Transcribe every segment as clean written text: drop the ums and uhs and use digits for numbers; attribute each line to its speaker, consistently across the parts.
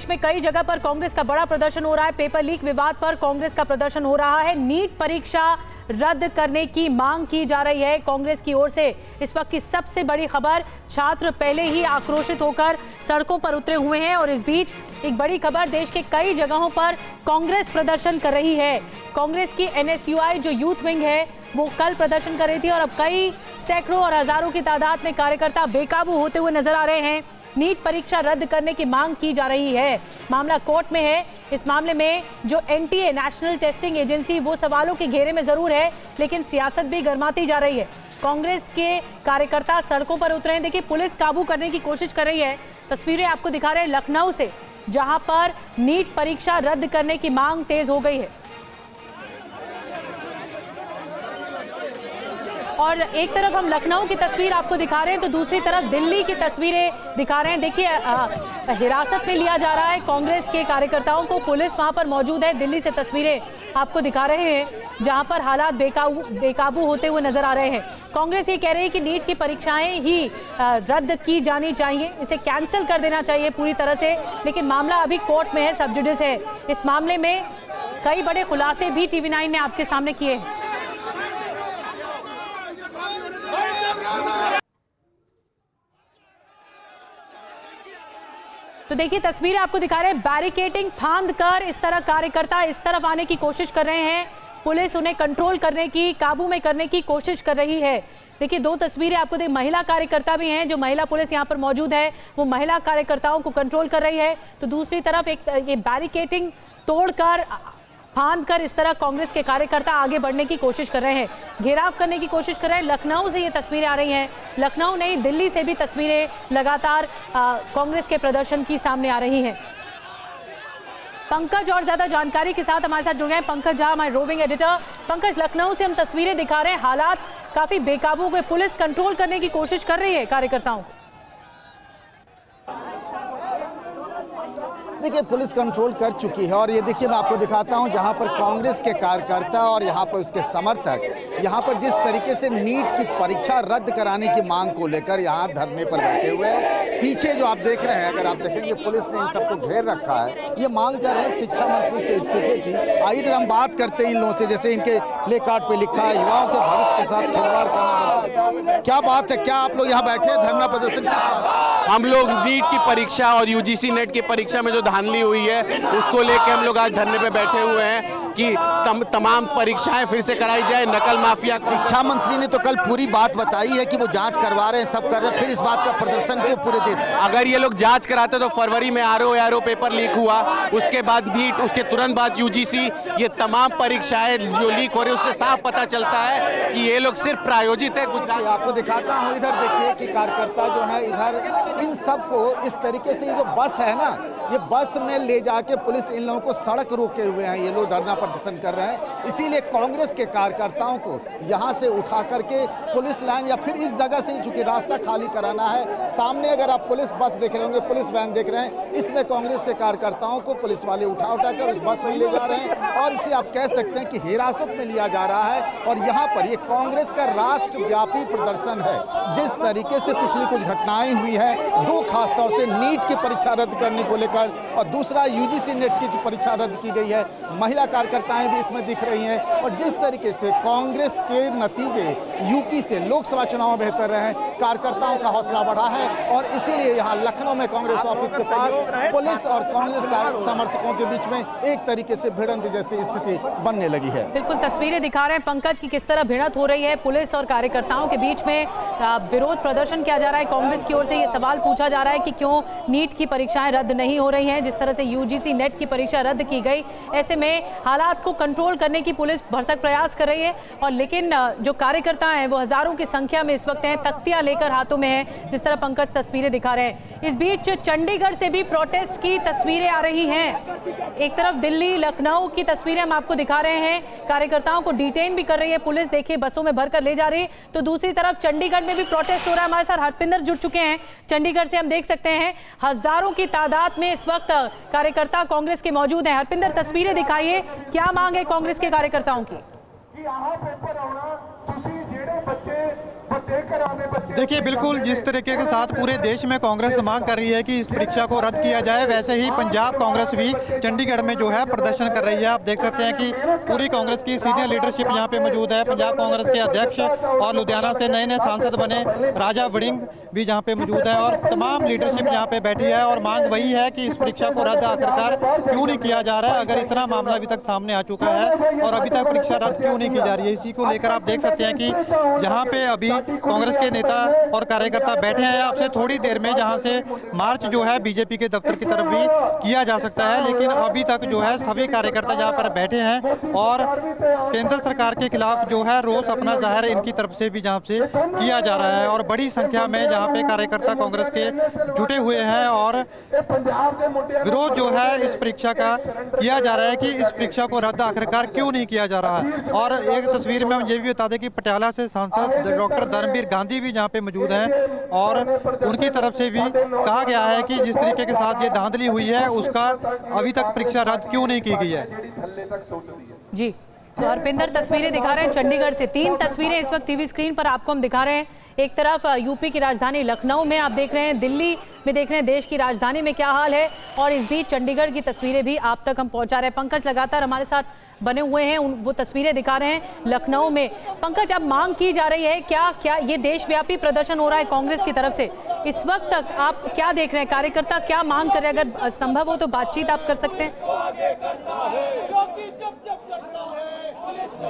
Speaker 1: देश में कई जगह पर कांग्रेस का बड़ा प्रदर्शन हो रहा है। पेपर लीक विवाद पर कांग्रेस का प्रदर्शन हो रहा है। नीट परीक्षा रद्द करने की मांग की जा रही है कांग्रेस की ओर से। इस वक्त की सबसे बड़ी खबर, छात्र पहले ही आक्रोशित होकर सड़कों पर उतरे हुए हैं और इस बीच एक बड़ी खबर, देश के कई जगहों पर कांग्रेस प्रदर्शन कर रही है। कांग्रेस की NSUI जो यूथ विंग है वो कल प्रदर्शन कर रही थी और अब कई सैकड़ों और हजारों की तादाद में कार्यकर्ता बेकाबू होते हुए नजर आ रहे हैं। नीट परीक्षा रद्द करने की मांग की जा रही है। मामला कोर्ट में है। इस मामले में जो NTA नेशनल टेस्टिंग एजेंसी वो सवालों के घेरे में जरूर है, लेकिन सियासत भी गर्माती जा रही है। कांग्रेस के कार्यकर्ता सड़कों पर उतरे हैं। देखिए, पुलिस काबू करने की कोशिश कर रही है। तस्वीरें आपको दिखा रहे हैं लखनऊ से, जहां पर नीट परीक्षा रद्द करने की मांग तेज हो गई है। और एक तरफ हम लखनऊ की तस्वीर आपको दिखा रहे हैं तो दूसरी तरफ दिल्ली की तस्वीरें दिखा रहे हैं। देखिए, हिरासत में लिया जा रहा है कांग्रेस के कार्यकर्ताओं को, पुलिस वहां पर मौजूद है। दिल्ली से तस्वीरें आपको दिखा रहे हैं जहां पर हालात बेकाबू होते हुए नजर आ रहे हैं। कांग्रेस ये कह रही है कि नीट की परीक्षाएं ही रद्द की जानी चाहिए, इसे कैंसिल कर देना चाहिए पूरी तरह से। लेकिन मामला अभी कोर्ट में है, सब जुडिस है। इस मामले में कई बड़े खुलासे भी TV9 ने आपके सामने किए हैं। तो देखिए, तस्वीरें आपको दिखा रहे हैं। बैरिकेडिंग फांद कर इस तरह कार्यकर्ता इस तरफ आने की कोशिश कर रहे हैं। पुलिस उन्हें कंट्रोल करने की, काबू में करने की कोशिश कर रही है। देखिए, दो तस्वीरें आपको महिला कार्यकर्ता भी हैं, जो महिला पुलिस यहाँ पर मौजूद है, वो महिला कार्यकर्ताओं को कंट्रोल कर रही है। तो दूसरी तरफ एक ये बैरिकेडिंग तोड़कर, फांद कर इस तरह कांग्रेस के कार्यकर्ता आगे बढ़ने की कोशिश कर रहे हैं, घेराव करने की कोशिश कर रहे हैं। लखनऊ से ये तस्वीरें आ रही हैं। लखनऊ नहीं, दिल्ली से भी तस्वीरें लगातार कांग्रेस के प्रदर्शन की सामने आ रही हैं। पंकज और ज्यादा जानकारी के साथ हमारे साथ जुड़ गए हैं पंकज झा, हमारे रोविंग एडिटर। पंकज, लखनऊ से हम तस्वीरें दिखा रहे हैं, हालात काफी बेकाबू हुए, पुलिस कंट्रोल करने की कोशिश कर रही है कार्यकर्ताओं को।
Speaker 2: देखिए, पुलिस कंट्रोल कर चुकी है और ये देखिए, मैं आपको दिखाता हूं जहां पर कांग्रेस के कार्यकर्ता और यहां पर उसके समर्थक यहां पर जिस तरीके से नीट की परीक्षा रद्द कराने की मांग को लेकर यहां धरने पर बैठे हुए हैं। पीछे जो आप देख रहे हैं, अगर आप देखेंगे, पुलिस ने इन सबको घेर रखा है। ये मांग कर रहे हैं शिक्षा मंत्री से इस्तीफे की। आइए जरा हम बात करते हैं इन लोगों से, जैसे इनके प्ले कार्ड पे लिखा है युवाओं के भविष्य के साथ खिलवाड़ करना। क्या बात है, क्या आप लोग यहाँ बैठे हैं धरना प्रदर्शन?
Speaker 3: हम लोग नीट की परीक्षा और UGC नेट की परीक्षा में जो धांधली हुई है उसको लेके हम लोग आज धरने पे बैठे हुए हैं कि तमाम परीक्षाएं फिर से कराई जाए। नकल माफिया,
Speaker 2: शिक्षा मंत्री ने तो कल पूरी बात बताई है कि वो जांच करवा रहे हैं, सब कर रहे हैं, फिर इस बात का प्रदर्शन क्यों पूरे देश में?
Speaker 3: अगर ये लोग जांच कराते तो फरवरी में RO पेपर लीक हुआ, उसके बाद नीट, उसके तुरंत बाद UGC, ये तमाम परीक्षाएं जो लीक हो रही है उससे साफ पता चलता है कि ये लोग सिर्फ प्रायोजित है। गुजरात
Speaker 2: आपको दिखाता हूँ, इधर देखिए कि कार्यकर्ता जो है इधर इन सबको इस तरीके से, ये जो बस है ना, ये बस में ले जाके पुलिस इन लोगों को सड़क रोके हुए हैं। ये लोग धरना प्रदर्शन कर रहे हैं, इसीलिए कांग्रेस के कार्यकर्ताओं को यहाँ से उठा करके पुलिस लाइन या फिर इस जगह से, चूंकि रास्ता खाली कराना है। सामने अगर आप पुलिस बस देख रहे होंगे, पुलिस वैन देख रहे हैं, इसमें कांग्रेस के कार्यकर्ताओं को पुलिस वाले उठा कर उस बस में ले जा रहे हैं और इसे आप कह सकते हैं कि हिरासत में लिया जा रहा है। और यहाँ पर ये कांग्रेस का राष्ट्रव्यापी प्रदर्शन है। जिस तरीके से पिछली कुछ घटनाएं हुई है, दो खासतौर से नीट की परीक्षा रद्द करने को लेकर और दूसरा UGC नेट की जो परीक्षा रद्द की गई है, महिला कार्यकर्ताएं भी इसमें दिख रही हैं। और जिस तरीके से कांग्रेस के नतीजे UP से लोकसभा चुनाव में बेहतर रहे, कार्यकर्ताओं का हौसला बढ़ा है और इसीलिए यहाँ लखनऊ में कांग्रेस ऑफिस के पास पुलिस और कांग्रेस समर्थकों के बीच में एक तरीके से भिड़ंत जैसी स्थिति बनने लगी है।
Speaker 1: बिल्कुल तस्वीरें दिखा रहे हैं पंकज की किस तरह भिड़ंत हो रही है पुलिस और कार्यकर्ताओं के बीच में। विरोध प्रदर्शन किया जा रहा है कांग्रेस की ओर से। ये सवाल पूछा जा रहा है कि क्यों नीट की परीक्षाएं रद्द नहीं हो रही हैं, जिस तरह से UGC नेट की परीक्षा रद्द की गई। ऐसे में हालात को कंट्रोल करने की पुलिस भरसक प्रयास कर रही है और लेकिन जो कार्यकर्ता हैं वो हजारों की संख्या में इस वक्त हैं, तख्तियां लेकर हाथों में हैं, जिस तरह पंकज तस्वीरें दिखा रहे हैं। इस बीच चंडीगढ़ से भी प्रोटेस्ट की तस्वीरें आ रही हैं। एक तरफ दिल्ली, लखनऊ की तस्वीरें हम आपको दिखा रहे हैं, कार्यकर्ताओं को डिटेन भी कर रही है पुलिस, देखिए बसों में भरकर ले जा रही है। तो दूसरी तरफ चंडीगढ़ में भी प्रोटेस्ट हो रहा है। हमारे साथ हरपिंदर जुड़ चुके हैं चंडीगढ़ से, हम देख सकते हैं हजारों की तादाद में इस वक्त कार्यकर्ता कांग्रेस के मौजूद हैं। हरपिंदर, तस्वीरें दिखाइए, क्या मांग है कांग्रेस के कार्यकर्ताओं की?
Speaker 4: यहाँ पेपर आना, तुसी जेड़े बच्चे देखिए, बिल्कुल जिस तरीके के साथ पूरे देश में कांग्रेस मांग कर रही है कि इस परीक्षा को रद्द किया जाए, वैसे ही पंजाब कांग्रेस भी चंडीगढ़ में जो है प्रदर्शन कर रही है। आप देख सकते हैं कि पूरी कांग्रेस की सीनियर लीडरशिप यहाँ पे मौजूद है। पंजाब कांग्रेस के अध्यक्ष और लुधियाना से नए नए सांसद बने राजा वड़िंग भी यहाँ पे मौजूद है और तमाम लीडरशिप यहाँ पे बैठी है और मांग वही है कि इस परीक्षा को रद्द आखिरकार क्यों नहीं किया जा रहा है। अगर इतना मामला अभी तक सामने आ चुका है और अभी तक परीक्षा रद्द क्यों नहीं की जा रही है, इसी को लेकर आप देख सकते हैं कि यहाँ पे अभी कांग्रेस के नेता और कार्यकर्ता बैठे हैं। आपसे थोड़ी देर में जहाँ से मार्च जो है बीजेपी के दफ्तर की तरफ भी किया जा सकता है, लेकिन अभी तक जो है सभी कार्यकर्ता यहाँ पर बैठे हैं और केंद्र सरकार के खिलाफ जो है रोष अपना जाहिर इनकी तरफ से भी जहाँ से किया जा रहा है और बड़ी संख्या में जहाँ पे कार्यकर्ता कांग्रेस के जुटे हुए हैं और विरोध जो है इस परीक्षा का किया जा रहा है कि इस परीक्षा को रद्द आखिरकार क्यों नहीं किया जा रहा है। और एक तस्वीर में हम ये भी बता दें कि पटियाला से सांसद डॉक्टर धर्मवीर गांधी भी यहाँ पे मौजूद हैं और उनकी तरफ से भी कहा गया है कि जिस तरीके के साथ ये धांधली हुई है उसका अभी तक परीक्षा रद्द क्यों नहीं की गई है।
Speaker 1: जी, तो हरपिंदर तस्वीरें दिखा रहे हैं चंडीगढ़ से। 3 तस्वीरें इस वक्त टीवी स्क्रीन पर आपको हम दिखा रहे हैं। एक तरफ यूपी की राजधानी लखनऊ में आप देख रहे हैं, दिल्ली में देख रहे हैं देश की राजधानी में क्या हाल है, और इस बीच चंडीगढ़ की तस्वीरें भी आप तक हम पहुंचा रहे हैं। पंकज लगातार हमारे साथ बने हुए हैं, वो तस्वीरें दिखा रहे हैं लखनऊ में। पंकज, अब मांग की जा रही है, क्या ये देशव्यापी प्रदर्शन हो रहा है कांग्रेस की तरफ से, इस वक्त तक आप क्या देख रहे हैं, कार्यकर्ता क्या मांग कर रहे हैं? अगर संभव हो तो बातचीत आप कर सकते हैं।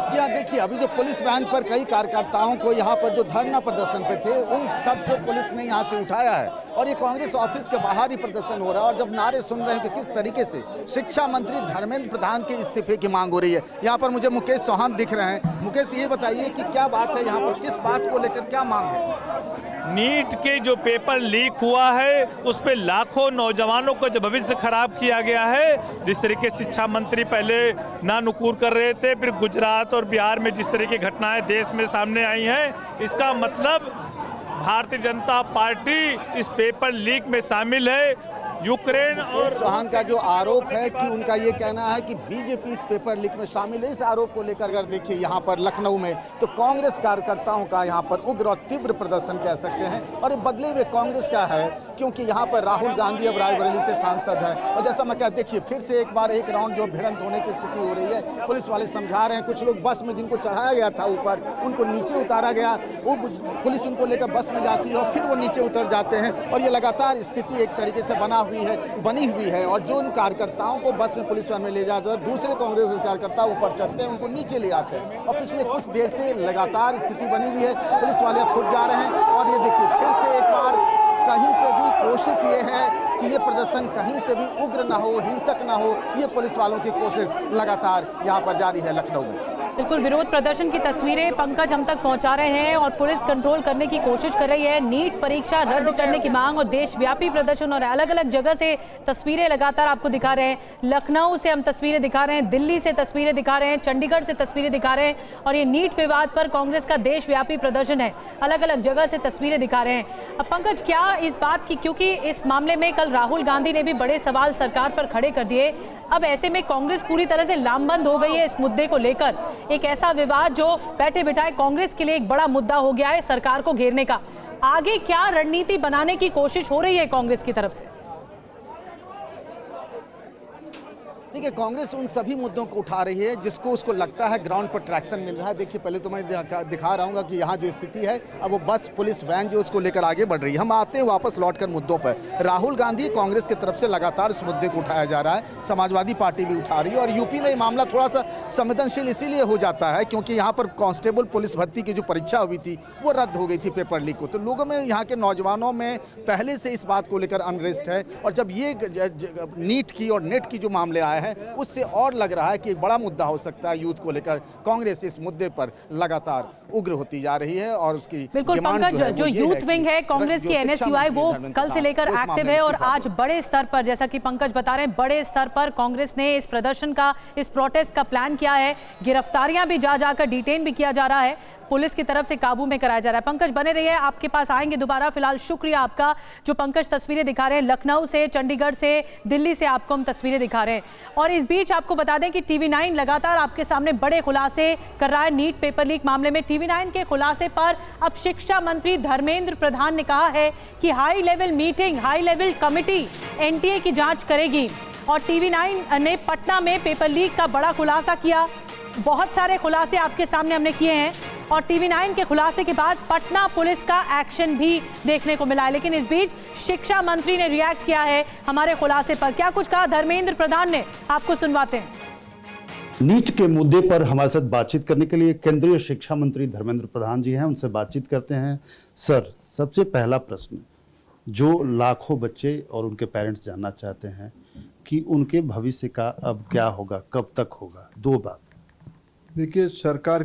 Speaker 2: जी हाँ, देखिए अभी जो पुलिस वैन पर कई कार्यकर्ताओं को यहाँ पर जो धरना प्रदर्शन पे थे उन सब को पुलिस ने यहाँ से उठाया है और ये कांग्रेस ऑफिस के बाहर ही प्रदर्शन हो रहा है। और जब नारे सुन रहे हैं कि किस तरीके से शिक्षा मंत्री धर्मेंद्र प्रधान के इस्तीफे की मांग हो रही है। यहाँ पर मुझे मुकेश चौहान दिख रहे हैं। मुकेश, ये बताइए कि क्या बात है यहाँ पर, किस बात को लेकर क्या मांग है?
Speaker 5: नीट के जो पेपर लीक हुआ है उस पे लाखों नौजवानों का जो भविष्य खराब किया गया है, जिस तरीके शिक्षा मंत्री पहले ना नुकूर कर रहे थे, फिर गुजरात और बिहार में जिस तरह की घटनाएं देश में सामने आई हैं, इसका मतलब भारतीय जनता पार्टी इस पेपर लीक में शामिल है। यूक्रेन और
Speaker 2: चौहान का जो आरोप है कि उनका ये कहना है कि बीजेपी इस पेपर लीक में शामिल है। इस आरोप को लेकर अगर देखिए यहाँ पर लखनऊ में तो कांग्रेस कार्यकर्ताओं का यहाँ पर उग्र और तीव्र प्रदर्शन कह सकते हैं और ये बदले हुए कांग्रेस का है, क्योंकि यहाँ पर राहुल गांधी अब रायबरेली से सांसद है और जैसा मैं क्या देखिए फिर से एक बार एक राउंड जो भिड़ंत होने की स्थिति हो रही है। पुलिस वाले समझा रहे हैं, कुछ लोग बस में जिनको चढ़ाया गया था ऊपर उनको नीचे उतारा गया, वो पुलिस उनको लेकर बस में जाती है और फिर वो नीचे उतर जाते हैं और ये लगातार स्थिति एक तरीके से बनी हुई है। और जो उन कार्यकर्ताओं को बस में पुलिस वैन में ले जाते हैं, दूसरे कांग्रेस कार्यकर्ता ऊपर चढ़ते हैं, उनको नीचे ले आते हैं और पिछले कुछ देर से लगातार स्थिति बनी हुई है। पुलिस वाले अब खुद जा रहे हैं और ये देखिए फिर से एक बार कहीं से भी कोशिश ये है कि ये प्रदर्शन कहीं से भी उग्र ना हो, हिंसक ना हो, ये पुलिस वालों की कोशिश लगातार यहाँ पर जारी है लखनऊ में।
Speaker 1: बिल्कुल, विरोध प्रदर्शन की तस्वीरें पंकज हम तक पहुंचा रहे हैं और पुलिस कंट्रोल करने की कोशिश कर रही है। नीट परीक्षा रद्द करने की मांग और देशव्यापी प्रदर्शन और अलग अलग जगह से तस्वीरें लगातार आपको दिखा रहे हैं। लखनऊ से हम तस्वीरें दिखा रहे हैं, दिल्ली से तस्वीरें दिखा रहे हैं, चंडीगढ़ से तस्वीरें दिखा रहे हैं और ये नीट विवाद पर कांग्रेस का देशव्यापी प्रदर्शन है, अलग अलग जगह से तस्वीरें दिखा रहे हैं। अब पंकज, क्या इस बात की, क्योंकि इस मामले में कल राहुल गांधी ने भी बड़े सवाल सरकार पर खड़े कर दिए, अब ऐसे में कांग्रेस पूरी तरह से लामबंद हो गई है इस मुद्दे को लेकर। एक ऐसा विवाद जो बैठे बिठाए कांग्रेस के लिए एक बड़ा मुद्दा हो गया है सरकार को घेरने का। आगे क्या रणनीति बनाने की कोशिश हो रही है कांग्रेस की तरफ से?
Speaker 2: देखिए कांग्रेस उन सभी मुद्दों को उठा रही है जिसको उसको लगता है ग्राउंड पर ट्रैक्शन मिल रहा है। देखिए पहले तो मैं दिखा रहा हूँ कि यहाँ जो स्थिति है, अब वो बस पुलिस वैन जो उसको लेकर आगे बढ़ रही है। हम आते हैं वापस लौटकर मुद्दों पर। राहुल गांधी कांग्रेस की तरफ से लगातार इस मुद्दे को उठाया जा रहा है, समाजवादी पार्टी भी उठा रही है और यूपी में ये मामला थोड़ा सा संवेदनशील इसीलिए हो जाता है क्योंकि यहाँ पर कांस्टेबल पुलिस भर्ती की जो परीक्षा हुई थी वो रद्द हो गई थी पेपर लीक को। तो लोगों में, यहाँ के नौजवानों में पहले से इस बात को लेकर अनरेस्ट है और जब ये नीट की और नेट की जो मामले आए हैं उससे और लग रहा है कि एक बड़ा मुद्दा हो सकता है यूथ को लेकर। कांग्रेस इस मुद्दे पर लगातार उग्र होती जा रही है और उसकी
Speaker 1: बिल्कुल पंकज, जो यूथ विंग है कांग्रेस की एनएसयूआई वो कल से लेकर एक्टिव है और आज बड़े स्तर पर, जैसा कि पंकज बता रहे हैं, बड़े स्तर पर कांग्रेस ने इस प्रदर्शन का, इस प्रोटेस्ट का प्लान किया है। गिरफ्तारियां भी जा जाकर डिटेन भी किया जा रहा है। पुलिस की तरफ से काबू में कराया जा रहा है। पंकज बने रहिए, आपके पास आएंगे दोबारा। फिलहाल शुक्रिया आपका। जो पंकज तस्वीरें दिखा रहे हैं लखनऊ से, चंडीगढ़ से, दिल्ली से आपको हम तस्वीरें दिखा रहे हैं। और इस बीच आपको बता दें कि TV9 लगातार आपके सामने बड़े खुलासे कर रहा है नीट पेपर लीक मामले में। TV9 के खुलासे पर अब शिक्षा मंत्री धर्मेंद्र प्रधान ने कहा है कि high level meeting, high level committee NTA की जांच करेगी। और TV9 ने पटना में पेपर लीक का बड़ा खुलासा किया। बहुत सारे खुलासे आपके सामने हमने किए हैं और TV9 के खुलासे के बाद पटना पुलिस का एक्शन भी देखने को मिला है। लेकिन इस बीच शिक्षा मंत्री ने रिएक्ट किया है हमारे खुलासे पर। क्या कुछ कहा धर्मेंद्र प्रधान ने, आपको सुनवाते हैं।
Speaker 6: नीट के मुद्दे पर हमारे साथ बातचीत करने के लिए केंद्रीय शिक्षा मंत्री धर्मेंद्र प्रधान जी हैं, उनसे बातचीत करते हैं। सर, सबसे पहला प्रश्न जो लाखों बच्चे और उनके पेरेंट्स जानना चाहते हैं कि उनके भविष्य का अब क्या होगा, कब तक होगा, दो बात।
Speaker 7: देखिए, सरकार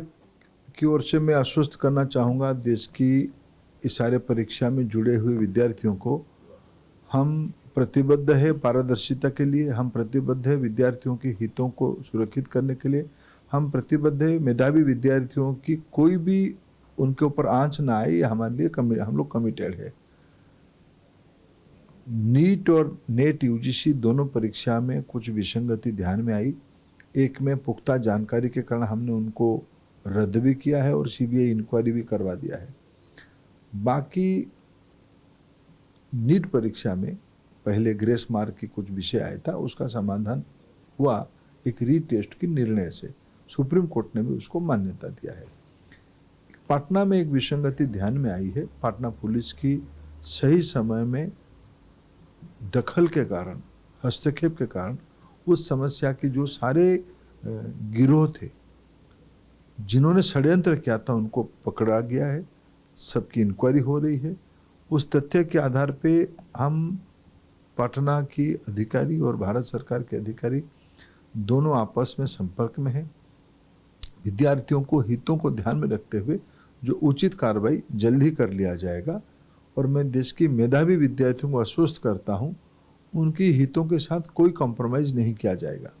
Speaker 7: की ओर से मैं आश्वस्त करना चाहूँगा देश की इस सारे परीक्षा में जुड़े हुए विद्यार्थियों को, हम प्रतिबद्ध है पारदर्शिता के लिए, हम प्रतिबद्ध है विद्यार्थियों के हितों को सुरक्षित करने के लिए, हम प्रतिबद्ध है मेधावी विद्यार्थियों की कोई भी उनके ऊपर आंच ना आए, ये हमारे लिए हम लोग कमिटेड है। नीट और नेट UGC दोनों परीक्षा में कुछ विसंगति ध्यान में आई। एक में पुख्ता जानकारी के कारण हमने उनको रद्द भी किया है और CBI इंक्वायरी भी करवा दिया है। बाकी नीट परीक्षा में पहले ग्रेस मार्क की कुछ विषय आया था, उसका समाधान हुआ एक रीटेस्ट के निर्णय से। सुप्रीम कोर्ट ने भी उसको मान्यता दिया है। पटना में एक विसंगति ध्यान में आई है। पटना पुलिस की सही समय में दखल के कारण, हस्तक्षेप के कारण उस समस्या की जो सारे गिरोह थे जिन्होंने षड्यंत्र किया था उनको पकड़ा गया है, सबकी इंक्वायरी हो रही है। उस तथ्य के आधार पे हम पटना की अधिकारी और भारत सरकार के अधिकारी दोनों आपस में संपर्क में हैं। विद्यार्थियों को हितों को ध्यान में रखते हुए जो उचित कार्रवाई जल्द ही कर लिया जाएगा। और मैं देश की मेधावी विद्यार्थियों को आश्वस्त करता हूं, उनकी हितों के साथ कोई कॉम्प्रोमाइज नहीं किया जाएगा।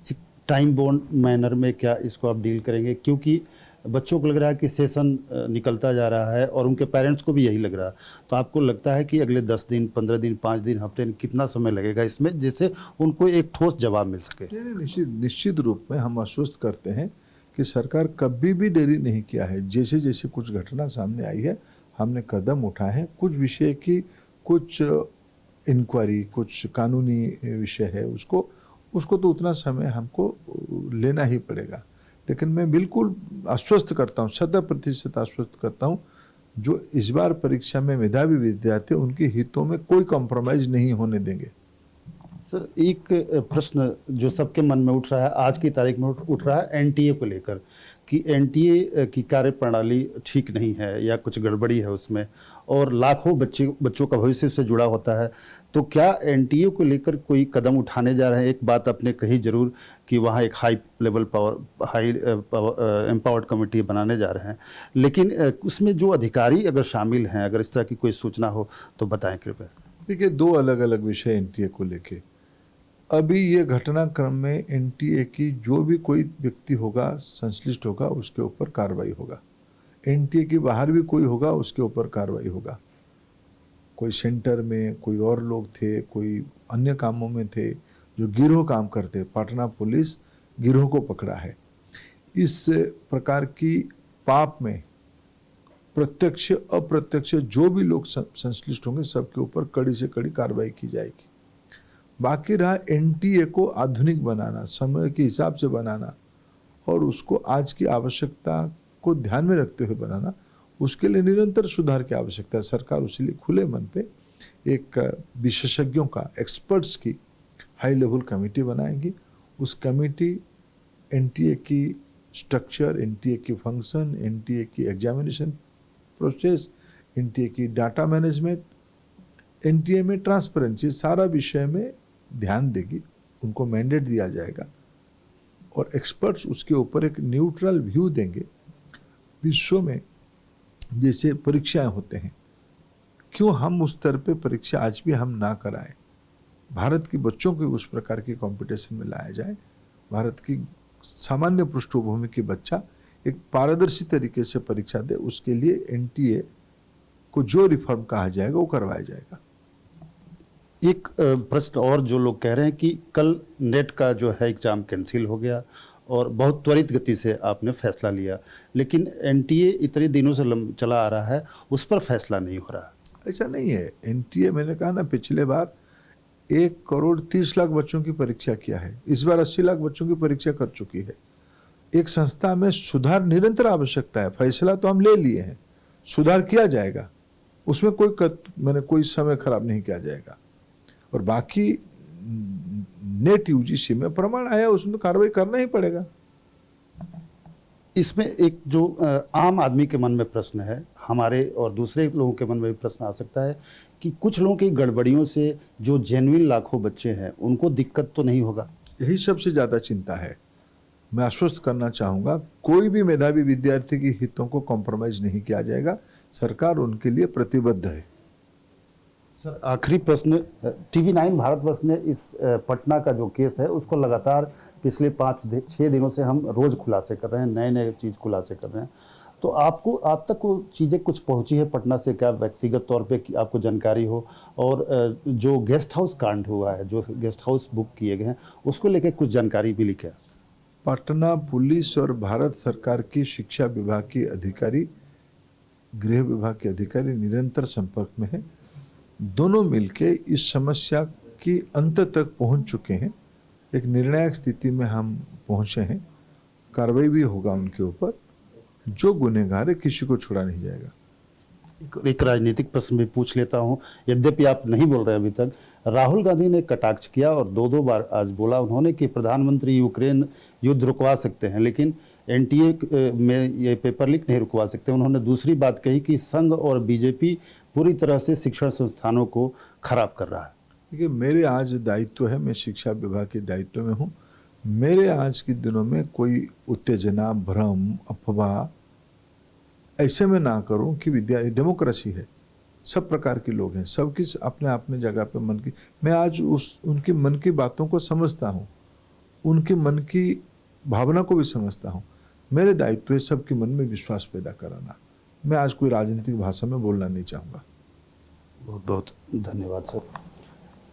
Speaker 6: एक टाइम बाउंड मैनर में क्या इसको आप डील करेंगे, क्योंकि बच्चों को लग रहा है कि सेशन निकलता जा रहा है और उनके पेरेंट्स को भी यही लग रहा है, तो आपको लगता है कि अगले 10 दिन, 15 दिन, 5 दिन, हफ्ते कितना समय लगेगा इसमें, जिससे उनको एक ठोस जवाब मिल सके?
Speaker 7: निश्चित रूप में हम आश्वस्त करते हैं कि सरकार कभी भी देरी नहीं किया है। जैसे जैसे कुछ घटना सामने आई है हमने कदम उठाए हैं। कुछ विषय की कुछ इंक्वायरी, कुछ कानूनी विषय है, उसको तो उतना समय हमको लेना ही पड़ेगा। लेकिन मैं बिल्कुल आश्वस्त करता हूँ, 100% आश्वस्त करता हूँ, जो इस बार परीक्षा में मेधावी विद्यार्थी उनके हितों में कोई कॉम्प्रोमाइज नहीं होने देंगे।
Speaker 6: सर, एक प्रश्न जो सबके मन में उठ रहा है, आज की तारीख में उठ रहा है NTA को लेकर कि NTA की कार्यप्रणाली ठीक नहीं है या कुछ गड़बड़ी है उसमें, और लाखों बच्चों का भविष्य से जुड़ा होता है। तो क्या NTA को लेकर कोई कदम उठाने जा रहे हैं? एक बात आपने कही जरूर कि वहाँ एक हाई एम्पावर्ड कमेटी बनाने जा रहे हैं, लेकिन उसमें जो अधिकारी अगर शामिल हैं, अगर इस तरह की कोई सूचना हो तो बताएं कृपया।
Speaker 7: देखिए, 2 अलग अलग विषय NTA को लेके। अभी ये घटनाक्रम में NTA की जो भी कोई व्यक्ति होगा, संश्लिष्ट होगा, उसके ऊपर कार्रवाई होगा। NTA के बाहर भी कोई होगा, उसके ऊपर कार्रवाई होगा। कोई सेंटर में कोई और लोग थे, कोई अन्य कामों में थे, जो गिरोह काम करते, पटना पुलिस गिरोह को पकड़ा है। इस प्रकार की पाप में प्रत्यक्ष अप्रत्यक्ष जो भी लोग संश्लिष्ट होंगे, सबके ऊपर कड़ी से कड़ी कार्रवाई की जाएगी। बाकी रहा NTA को आधुनिक बनाना, समय के हिसाब से बनाना और उसको आज की आवश्यकता को ध्यान में रखते हुए बनाना, उसके लिए निरंतर सुधार की आवश्यकता है। सरकार उसी लिए खुले मन पे एक विशेषज्ञों का, एक्सपर्ट्स की हाई लेवल कमेटी बनाएगी। उस कमेटी NTA की स्ट्रक्चर, NTA की फंक्शन, NTA की एग्जामिनेशन प्रोसेस, NTA की डाटा मैनेजमेंट, NTA में ट्रांसपेरेंसी, सारा विषय में ध्यान देगी। उनको मैंडेट दिया जाएगा और एक्सपर्ट्स उसके ऊपर एक न्यूट्रल व्यू देंगे। विश्व में जैसे परीक्षाएं होते हैं, क्यों हम उस स्तर पे परीक्षा आज भी हम ना कराएं? भारत के बच्चों को उस प्रकार की कंपटीशन में लाया जाए। भारत की सामान्य पृष्ठभूमि के बच्चा एक पारदर्शी तरीके से परीक्षा दे, उसके लिए एनटीए को जो रिफॉर्म कहा जाएगा वो करवाया जाएगा।
Speaker 6: एक प्रश्न और जो लोग कह रहे हैं कि कल नेट का जो है एग्ज़ाम कैंसिल हो गया और बहुत त्वरित गति से आपने फैसला लिया, लेकिन एनटीए इतने दिनों से चला आ रहा है, उस पर फैसला नहीं हो रहा।
Speaker 7: ऐसा नहीं है। एनटीए, मैंने कहा ना, पिछले बार 1,30,00,000 बच्चों की परीक्षा किया है, इस बार 80 लाख बच्चों की परीक्षा कर चुकी है। एक संस्था में सुधार निरंतर आवश्यकता है। फैसला तो हम ले लिए हैं, सुधार किया जाएगा, उसमें कोई समय खराब नहीं किया जाएगा। और बाकी नेट यूजीसी में प्रमाण आया, उसमें तो कार्रवाई करना ही पड़ेगा।
Speaker 6: इसमें एक जो आम आदमी के मन में प्रश्न है, हमारे और दूसरे लोगों के मन में भी प्रश्न आ सकता है कि कुछ लोगों की गड़बड़ियों से जो जेन्युइन लाखों बच्चे हैं उनको दिक्कत तो नहीं होगा?
Speaker 7: यही सबसे ज़्यादा चिंता है। मैं आश्वस्त करना चाहूँगा, कोई भी मेधावी विद्यार्थी के हितों को कॉम्प्रोमाइज़ नहीं किया जाएगा। सरकार उनके लिए प्रतिबद्ध है।
Speaker 6: सर, आखिरी प्रश्न, TV9 भारतवर्ष ने इस पटना का जो केस है उसको लगातार पिछले 5-6 दिनों से हम रोज खुलासे कर रहे हैं, नए नए चीज़ खुलासे कर रहे हैं। तो आप तक वो चीज़ें कुछ पहुंची है पटना से, क्या व्यक्तिगत तौर पे आपको जानकारी हो? और जो गेस्ट हाउस कांड हुआ है, जो गेस्ट हाउस बुक किए गए हैं, उसको लेकर कुछ जानकारी भी लिखे?
Speaker 7: पटना पुलिस और भारत सरकार की शिक्षा विभाग के अधिकारी, गृह विभाग के अधिकारी निरंतर संपर्क में हैं। दोनों मिलके इस समस्या की अंत तक पहुंच चुके हैं। एक निर्णायक स्थिति में हम पहुंचे हैं। कार्रवाई भी होगा उनके ऊपर। जो गुनहगार है, किसी को छोड़ा नहीं जाएगा।
Speaker 6: एक राजनीतिक प्रश्न भी पूछ लेता हूं, यद्यपि आप नहीं बोल रहे अभी तक। राहुल गांधी ने कटाक्ष किया और 2 बार आज बोला उन्होंने कि प्रधानमंत्री यूक्रेन युद्ध रुकवा सकते हैं, लेकिन एनटीए में ये पेपर लीक नहीं रुकवा सकते। उन्होंने दूसरी बात कही कि संघ और बीजेपी पूरी तरह से शिक्षण संस्थानों को खराब कर रहा है।
Speaker 7: देखिए, मेरे आज दायित्व है, मैं शिक्षा विभाग के दायित्व में हूँ। मेरे आज के दिनों में कोई उत्तेजना, भ्रम, अफवाह ऐसे में ना करूं कि डेमोक्रेसी है, सब प्रकार के लोग हैं, सबकी अपने अपने जगह पे मन की, मैं आज उनके मन की बातों को समझता हूं, उनके मन की भावना को भी समझता हूं। मेरे दायित्व है सबके मन में विश्वास पैदा कराना। मैं आज कोई राजनीतिक भाषा में बोलना नहीं चाहूँगा।
Speaker 6: बहुत बहुत धन्यवाद सर।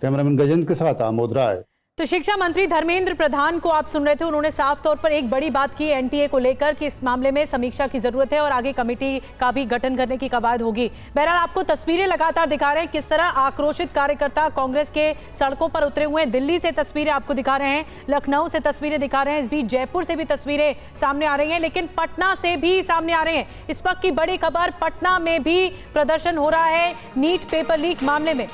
Speaker 6: कैमरामैन गजेंद्र के साथ आमोद राय।
Speaker 1: तो शिक्षा मंत्री धर्मेंद्र प्रधान को आप सुन रहे थे, उन्होंने साफ तौर पर एक बड़ी बात की एनटीए को लेकर कि इस मामले में समीक्षा की जरूरत है और आगे कमेटी का भी गठन करने की कवायद होगी। बहरहाल आपको तस्वीरें लगातार दिखा रहे हैं किस तरह आक्रोशित कार्यकर्ता कांग्रेस के सड़कों पर उतरे हुए हैं। दिल्ली से तस्वीरें आपको दिखा रहे हैं, लखनऊ से तस्वीरें दिखा रहे हैं, इस बीच जयपुर से भी तस्वीरें सामने आ रही हैं, लेकिन पटना से भी सामने आ रहे हैं। इस वक्त की बड़ी खबर, पटना में भी प्रदर्शन हो रहा है नीट पेपर लीक मामले में,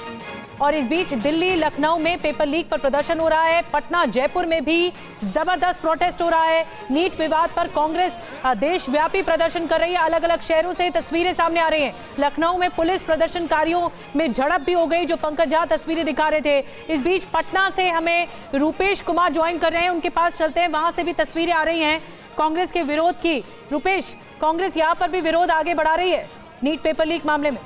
Speaker 1: और इस बीच दिल्ली, लखनऊ में पेपर लीक पर प्रदर्शन हो रहा है। पटना, जयपुर में भी जबरदस्त प्रोटेस्ट हो रहा है। नीट विवाद पर कांग्रेस देशव्यापी प्रदर्शन कर रही है। अलग अलग शहरों से तस्वीरें सामने आ रही हैं। लखनऊ में पुलिस प्रदर्शनकारियों में झड़प भी हो गई, जो पंकज झा तस्वीरें दिखा रहे थे। इस बीच पटना से हमें रूपेश कुमार ज्वाइन कर रहे हैं, उनके पास चलते हैं, वहां से भी तस्वीरें आ रही हैं कांग्रेस के विरोध की। रूपेश, कांग्रेस यहां पर भी विरोध आगे बढ़ा रही है नीट पेपर लीक मामले में।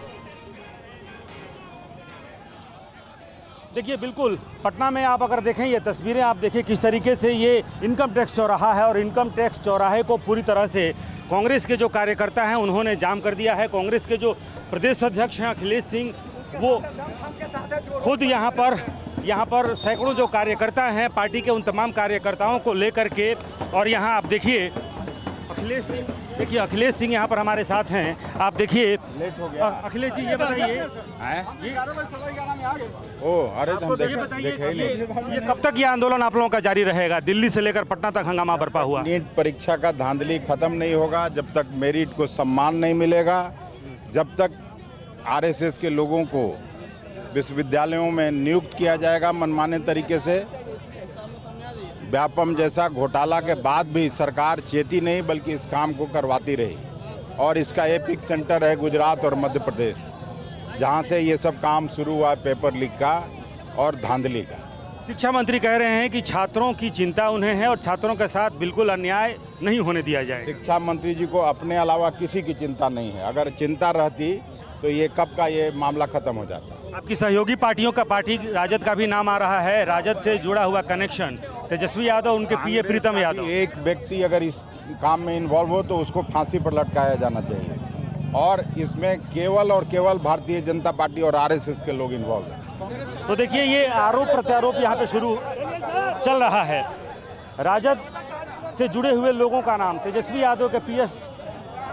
Speaker 8: देखिए, बिल्कुल पटना में आप अगर देखें ये तस्वीरें, आप देखिए किस तरीके से ये इनकम टैक्स चौराहा है और इनकम टैक्स चौराहे को पूरी तरह से कांग्रेस के जो कार्यकर्ता हैं उन्होंने जाम कर दिया है। कांग्रेस के जो प्रदेश अध्यक्ष हैं अखिलेश सिंह, वो खुद यहाँ पर सैकड़ों जो कार्यकर्ता हैं पार्टी के, उन तमाम कार्यकर्ताओं को लेकर के, और यहाँ आप देखिए अखिलेश सिंह यहाँ पर हमारे साथ हैं। आप देखिए, अखिलेश जी ये बताइए, ये कब तक ये आंदोलन आप लोगों का जारी रहेगा? दिल्ली से लेकर पटना तक हंगामा बरपा हुआ।
Speaker 9: नीट परीक्षा का धांधली खत्म नहीं होगा जब तक मेरिट को सम्मान नहीं मिलेगा, जब तक आरएसएस के लोगों को विश्वविद्यालयों में नियुक्त किया जाएगा मनमाने तरीके से। व्यापम जैसा घोटाला के बाद भी सरकार चेती नहीं, बल्कि इस काम को करवाती रही, और इसका एपिक सेंटर है गुजरात और मध्य प्रदेश, जहां से ये सब काम शुरू हुआ पेपर लीक का और धांधली का।
Speaker 8: शिक्षा मंत्री कह रहे हैं कि छात्रों की चिंता उन्हें है और छात्रों के साथ बिल्कुल अन्याय नहीं होने दिया जाए।
Speaker 9: शिक्षा मंत्री जी को अपने अलावा किसी की चिंता नहीं है। अगर चिंता रहती तो ये कब का ये मामला खत्म हो जाता।
Speaker 8: आपकी सहयोगी पार्टियों का, पार्टी राजद का भी नाम आ रहा है, राजद से जुड़ा हुआ कनेक्शन, तेजस्वी यादव, उनके पीए प्रीतम यादव।
Speaker 9: एक व्यक्ति अगर इस काम में इन्वॉल्व हो तो उसको फांसी पर लटकाया जाना चाहिए, और इसमें केवल और केवल भारतीय जनता पार्टी और आरएसएस के लोग इन्वॉल्व हैं।
Speaker 8: तो देखिए, ये आरोप प्रत्यारोप यहाँ पे शुरू चल रहा है। राजद से जुड़े हुए लोगों का नाम, तेजस्वी यादव के पीएस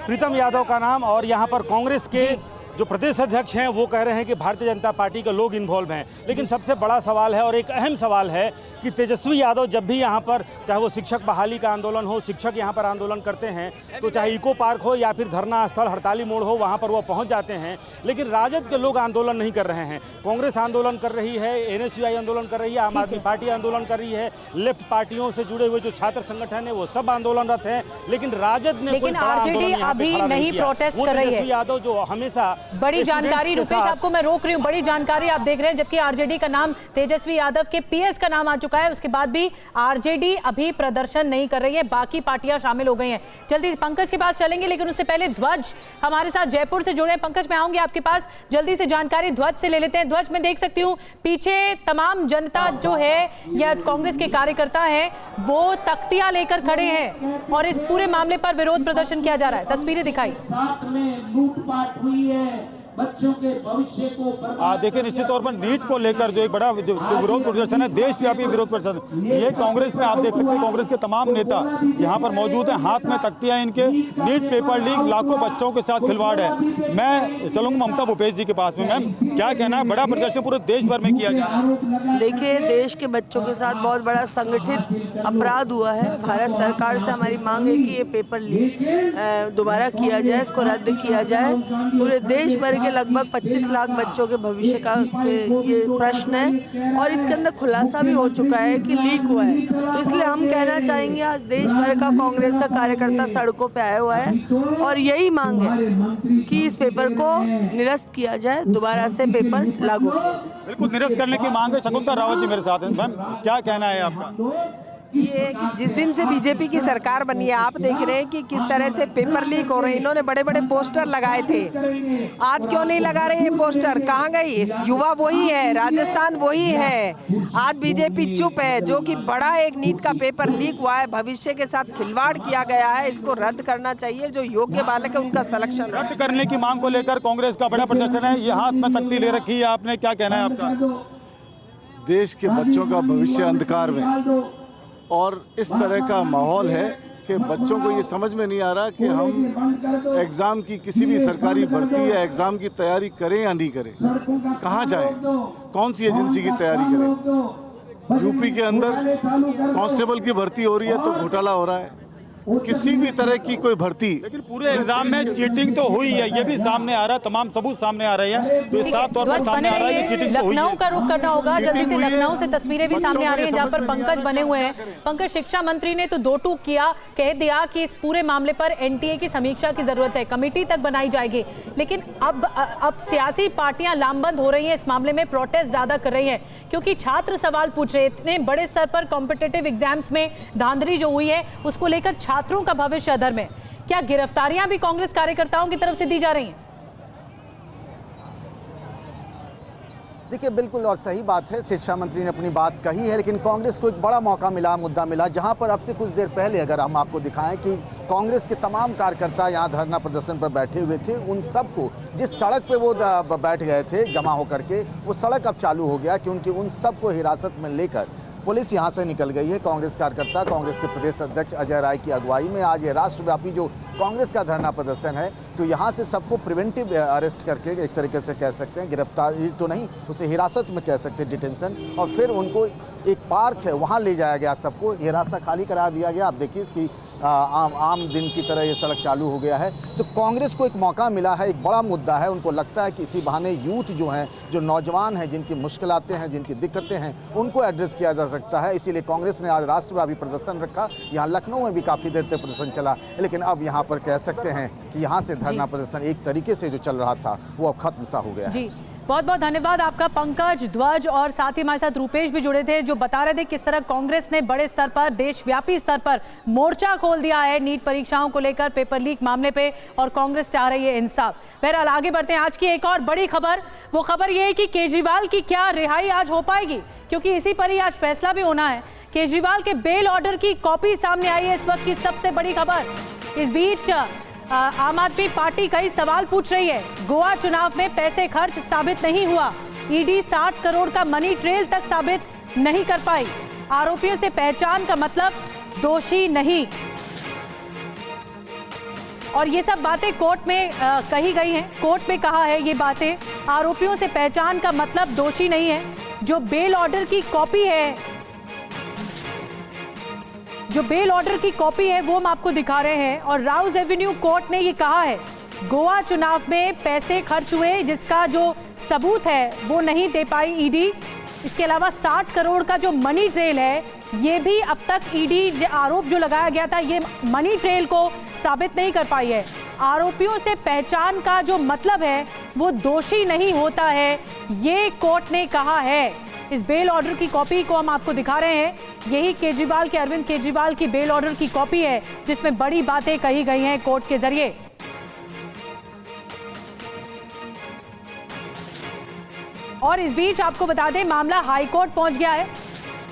Speaker 8: प्रीतम यादव का नाम, और यहाँ पर कांग्रेस के जो प्रदेश अध्यक्ष हैं वो कह रहे हैं कि भारतीय जनता पार्टी के लोग इन्वॉल्व हैं। लेकिन सबसे बड़ा सवाल है और एक अहम सवाल है कि तेजस्वी यादव जब भी यहाँ पर, चाहे वो शिक्षक बहाली का आंदोलन हो, शिक्षक यहाँ पर आंदोलन करते हैं, तो चाहे इको पार्क हो या फिर धरना स्थल हड़ताली मोड़ हो, वहाँ पर वो पहुँच जाते हैं। लेकिन राजद के लोग आंदोलन नहीं कर रहे हैं। कांग्रेस आंदोलन कर रही है, एनएसयूआई आंदोलन कर रही है, आम आदमी पार्टी आंदोलन कर रही है, लेफ्ट पार्टियों से जुड़े हुए जो छात्र संगठन है वो सब आंदोलनरत हैं। लेकिन राजद ने,
Speaker 1: लेकिन आरजेडी अभी नहीं प्रोटेस्ट कर रही है।
Speaker 8: यादव जो हमेशा
Speaker 1: बड़ी जानकारी, रुपेश आपको मैं रोक रही हूँ, बड़ी जानकारी आप देख रहे हैं, जबकि आरजेडी का नाम, तेजस्वी यादव के पीएस का नाम आ चुका है, उसके बाद भी आरजेडी अभी प्रदर्शन नहीं कर रही है, बाकी पार्टियां शामिल हो गई हैं। जल्दी पंकज के पास चलेंगे, लेकिन उससे पहले ध्वज हमारे साथ जयपुर से जुड़े हैं। पंकज, मैं आऊंगी आपके पास, जल्दी से जानकारी ध्वज से ले लेते हैं। ध्वज, मैं देख सकती हूँ पीछे तमाम जनता जो है या कांग्रेस के कार्यकर्ता है वो तख्तियां लेकर खड़े हैं और इस पूरे मामले पर विरोध प्रदर्शन किया जा रहा है। तस्वीरें दिखाई।
Speaker 10: साथ में लूटपाट हुई है, बच्चों के भविष्य को
Speaker 8: देखिए, निश्चित तौर पर नीट को लेकर जो एक बड़ा जो विरोध प्रदर्शन है, देशव्यापी विरोध प्रदर्शन, ये कांग्रेस में आप देख सकते हैं कांग्रेस के तमाम नेता यहाँ पर मौजूद हैं, हाथ में तख्तियां इनके। नीट पेपर लीक, लाखों बच्चों के साथ खिलवाड़ है। मैं चलूंगा ममता भूपेश जी के पास में। मैम, क्या कहना है, बड़ा प्रदर्शन पूरे देश भर में किया जा रहा है?
Speaker 11: देखिए, देश के बच्चों के साथ बहुत बड़ा संगठित अपराध हुआ है। भारत सरकार से हमारी मांग है कि ये पेपर लीक दोबारा किया जाए, इसको रद्द किया जाए। पूरे देश भर के लगभग 25 लाख बच्चों के भविष्य का ये प्रश्न है और इसके अंदर खुलासा भी हो चुका है कि लीक हुआ है। तो इसलिए हम कहना चाहेंगे, आज देश भर का कांग्रेस का कार्यकर्ता सड़कों पे आया हुआ है और यही मांग है कि इस पेपर को निरस्त किया जाए, दोबारा से पेपर लागू किया जाए।
Speaker 8: बिल्कुल निरस्त करने की मांग है। शकुंतला रावत जी मेरे साथ हैं। मैम, क्या कहना है आपका?
Speaker 11: ये कि जिस दिन से बीजेपी की सरकार बनी है, आप देख रहे हैं कि किस तरह से पेपर लीक हो रहे हैं। इन्होंने बड़े बड़े पोस्टर लगाए थे, आज क्यों नहीं लगा रहे ये पोस्टर? कहाँ गई? युवा वही है, राजस्थान वही है। आज बीजेपी चुप है। जो कि बड़ा एक नीट का पेपर लीक हुआ है, भविष्य के साथ खिलवाड़ किया गया है, इसको रद्द करना चाहिए। जो योग्य बालक है उनका सिलेक्शन
Speaker 8: रद्द करने की मांग को लेकर कांग्रेस का बड़ा प्रदर्शन है। ये हाथ में तख्ती ले रखी है आपने, क्या कहना है आपका?
Speaker 12: देश के बच्चों का भविष्य अंधकार में, और इस तरह का माहौल है कि बच्चों को ये समझ में नहीं आ रहा कि हम एग्ज़ाम की, किसी भी सरकारी भर्ती या एग्ज़ाम की तैयारी करें या नहीं करें, कहाँ जाएं, कौन सी एजेंसी की तैयारी करें। यूपी के अंदर कांस्टेबल की भर्ती हो रही है तो घोटाला हो रहा है, किसी भी तरह की कोई भर्ती,
Speaker 8: लेकिन पूरे एग्जाम में चीटिंग तो हुई है, ये भी सामने आ रहा है, तमाम सबूत सामने आ रहे हैं। तो इस साफ तौर पर सामने आ रहा है कि चीटिंग तो हुई है।
Speaker 1: लखनऊ का रुख करना होगा, जल्दी से लखनऊ से तस्वीरें भी सामने आ रही हैं जहां पर पंकज बने हुए हैं। पंकज, शिक्षा मंत्री ने तो दो टूक किया, कह दिया कि इस पूरे मामले पर एनटीए की समीक्षा की जरूरत है, कमेटी तक बनाई जाएगी। लेकिन अब सियासी पार्टियां लामबंद हो रही हैं, इस मामले में प्रोटेस्ट ज्यादा कर रही हैं, क्योंकि छात्र सवाल पूछ रहे हैं। इतने बड़े स्तर पर कॉम्पिटिटिव एग्जाम्स में धांधली जो हुई है उसको लेकर छात्रों का भविष्य अधर में। क्या गिरफ्तारियां भी कांग्रेस कार्यकर्ताओं की तरफ से दी जा रही हैं?
Speaker 2: देखिए, बिल्कुल और सही बात है, शिक्षा मंत्री ने अपनी बात कही है, लेकिन कांग्रेस को एक बड़ा मौका मिला, मुद्दा मिला, जहां पर अब से कुछ देर पहले अगर हम आपको दिखाएं कि कांग्रेस के तमाम कार्यकर्ता यहां धरना प्रदर्शन पर बैठे हुए थे, उन सबको जिस सड़क पे वो बैठ गए थे जमा होकर के, वो सड़क अब चालू हो गया क्योंकि उन सबको हिरासत में लेकर पुलिस यहां से निकल गई है। कांग्रेस कार्यकर्ता, कांग्रेस के प्रदेश अध्यक्ष अजय राय की अगुवाई में आज ये राष्ट्रव्यापी जो कांग्रेस का धरना प्रदर्शन है, तो यहां से सबको प्रिवेंटिव अरेस्ट करके, एक तरीके से कह सकते हैं गिरफ्तारी तो नहीं, उसे हिरासत में कह सकते हैं, डिटेंशन, और फिर उनको एक पार्क है वहां ले जाया गया, सबको ये रास्ता खाली करा दिया गया। आप देखिए इसकी आम दिन की तरह ये सड़क चालू हो गया है। तो कांग्रेस को एक मौका मिला है, एक बड़ा मुद्दा है, उनको लगता है कि इसी बहाने यूथ जो हैं, जो नौजवान हैं, जिनकी मुश्किलातें हैं, जिनकी दिक्कतें हैं, उनको एड्रेस किया जा सकता है। इसीलिए कांग्रेस ने आज राष्ट्रव्यापी प्रदर्शन रखा। यहाँ लखनऊ में भी काफ़ी देर तक प्रदर्शन चला, लेकिन अब यहाँ पर कह सकते हैं कि यहाँ से धरना प्रदर्शन एक तरीके से जो चल रहा था वो अब खत्म सा हो गया है।
Speaker 1: जी, बहुत बहुत धन्यवाद आपका पंकज, ध्वज, और साथ ही हमारे साथ रूपेश भी जुड़े थे, जो बता रहे थे किस तरह कांग्रेस ने बड़े स्तर पर, देशव्यापी स्तर पर मोर्चा खोल दिया है नीट परीक्षाओं को लेकर, पेपर लीक मामले पे, और कांग्रेस चाह रही है इंसाफ। बहरहाल आगे बढ़ते हैं। आज की एक और बड़ी खबर, वो खबर ये है कि केजरीवाल की क्या रिहाई आज हो पाएगी, क्योंकि इसी पर ही आज फैसला भी होना है केजरीवाल के बेल ऑर्डर की कॉपी सामने आई है इस वक्त की सबसे बड़ी खबर। इस बीच आम आदमी पार्टी कई सवाल पूछ रही है। गोवा चुनाव में पैसे खर्च साबित नहीं हुआ, ईडी 60 करोड़ का मनी ट्रेल तक साबित नहीं कर पाई, आरोपियों से पहचान का मतलब दोषी नहीं। और ये सब बातें कोर्ट में कही गई हैं। कोर्ट में कहा है ये बातें, आरोपियों से पहचान का मतलब दोषी नहीं है। जो बेल ऑर्डर की कॉपी है, जो बेल ऑर्डर की कॉपी है वो हम आपको दिखा रहे हैं। और राउज एवेन्यू कोर्ट ने ये कहा है गोवा चुनाव में पैसे खर्च हुए जिसका जो सबूत है वो नहीं दे पाई ईडी। इसके अलावा 60 करोड़ का जो मनी ट्रेल है ये भी अब तक ईडी आरोप जो लगाया गया था ये मनी ट्रेल को साबित नहीं कर पाई है। आरोपियों से पहचान का जो मतलब है वो दोषी नहीं होता है, ये कोर्ट ने कहा है। इस बेल ऑर्डर की कॉपी को हम आपको दिखा रहे हैं। यही केजरीवाल के, अरविंद केजरीवाल की बेल ऑर्डर की कॉपी है जिसमें बड़ी बातें कही गई हैं कोर्ट के जरिए। और इस बीच आपको बता दें मामला हाईकोर्ट पहुंच गया है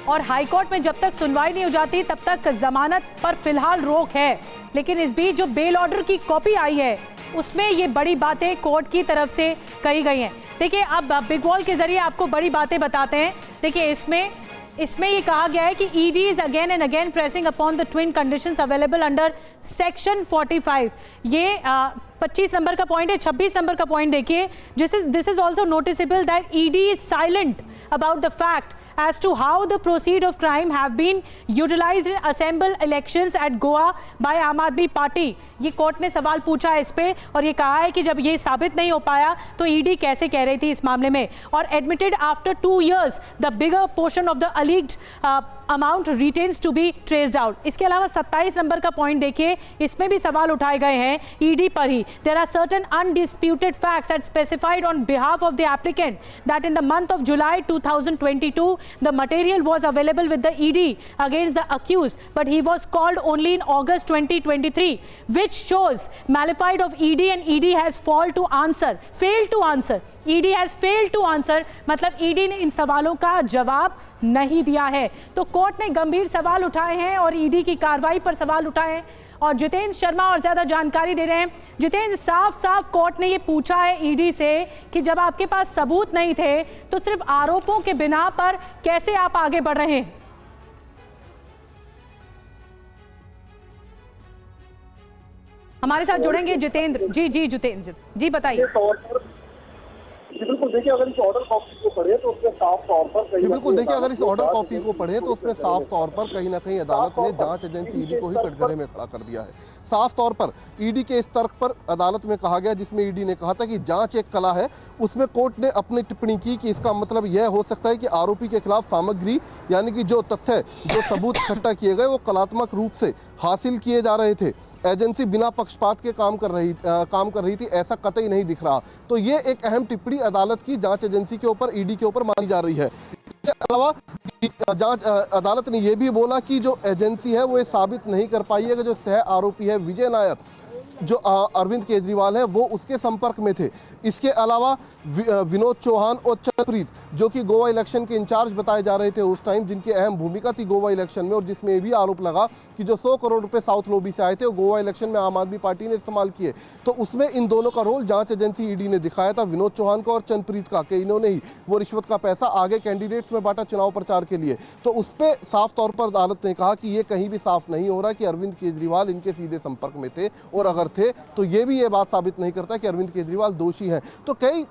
Speaker 1: और हाईकोर्ट में जब तक सुनवाई नहीं हो जाती तब तक जमानत पर फिलहाल रोक है। लेकिन इस बीच जो बेल ऑर्डर की कॉपी आई है उसमें ये बड़ी बातें कोर्ट की तरफ से कही गई हैं। देखिए अब बिग वॉल के जरिए आपको बड़ी बातें बताते हैं। देखिए इसमें ये कहा गया है कि ED is again and again pressing upon the twin conditions available under section 45। ये 25 नंबर का पॉइंट है। 26 नंबर का पॉइंट देखिए, this is also noticeable that ED is silent about the fact as to how the proceeds of crime have been utilized in assembled elections at Goa by Aam Aadmi Party। ये court ने सवाल पूछा है इस पे और ये कहा है कि जब ये साबित नहीं हो पाया तो ईडी कैसे कह रही थी इस मामले में। और admitted after 2 years the bigger portion of the alleged amount retains to be traced out. इसके अलावा 27 नंबर का पॉइंट देखिए, इसमें भी सवाल उठाए गए हैं ईडी पर ही। There are certain undisputed facts and specified on behalf of the applicant that in the month of July 2022 the material was available with the ED against the accused, but he was called only in August 2023, which shows malified of ED and ED has failed to answer. ED has failed to answer, मतलब ED ने इन सवालों का जवाब नहीं दिया है। तो court ने गंभीर सवाल उठाए हैं और ईडी की कार्रवाई पर सवाल उठाए हैं। और जितेंद्र शर्मा और ज्यादा जानकारी दे रहे हैं। जितेंद्र, साफ कोर्ट ने ये पूछा है ईडी से कि जब आपके पास सबूत नहीं थे तो सिर्फ आरोपों के बिना पर कैसे आप आगे बढ़ रहे हैं? हमारे साथ जुड़ेंगे जितेंद्र जी। जितेंद्र जी बताइए।
Speaker 13: बिल्कुल देखिए, अगर इस ऑर्डर कॉपी को पढ़े तो उसमें साफ तौर पर कहीं ना कहीं अदालत ने जांच एजेंसी ईडी को ही कटघरे में खड़ा कर दिया है। साफ तौर पर ईडी के इस तर्क पर अदालत में कहा गया, जिसमें ईडी ने कहा था कि जांच एक कला है, उसमें कोर्ट ने अपनी टिप्पणी की कि इसका मतलब यह हो सकता है कि आरोपी के खिलाफ सामग्री यानी कि जो तथ्य, जो सबूत इकट्ठा किए गए वो कलात्मक रूप से हासिल किए जा रहे थे। एजेंसी बिना पक्षपात के काम कर रही थी, ऐसा कतई नहीं दिख रहा। तो ये एक अहम टिप्पणी अदालत की जांच एजेंसी के ऊपर, ईडी के ऊपर मानी जा रही है। इसके अलावा जांच अदालत ने यह भी बोला कि जो एजेंसी है वो ये साबित नहीं कर पाई है कि जो सह आरोपी है विजय नायर, जो अरविंद केजरीवाल है, वो उसके संपर्क में थे। इसके अलावा विनोद चौहान और चंद्रप्रीत, जो कि गोवा इलेक्शन के इंचार्ज बताए जा रहे थे उस टाइम, जिनकी अहम भूमिका थी गोवा इलेक्शन में, और जिसमें ये भी आरोप लगा कि जो 100 करोड़ रुपए साउथ लॉबी से आए थे वो गोवा इलेक्शन में आम आदमी पार्टी ने इस्तेमाल किए। तो उसमें इन दोनों का रोल जांच एजेंसी ईडी ने दिखाया था, विनोद चौहान का और चंद्रप्रीत का, कि इन्होंने ही वो रिश्वत का पैसा आगे कैंडिडेट्स में बांटा चुनाव प्रचार के लिए। तो उस पर साफ तौर पर अदालत ने कहा कि ये कहीं भी साफ नहीं हो रहा कि अरविंद केजरीवाल इनके सीधे संपर्क में थे, और अगर थे तो ये भी ये बात साबित नहीं करता कि अरविंद केजरीवाल दोषी हैं। तो कई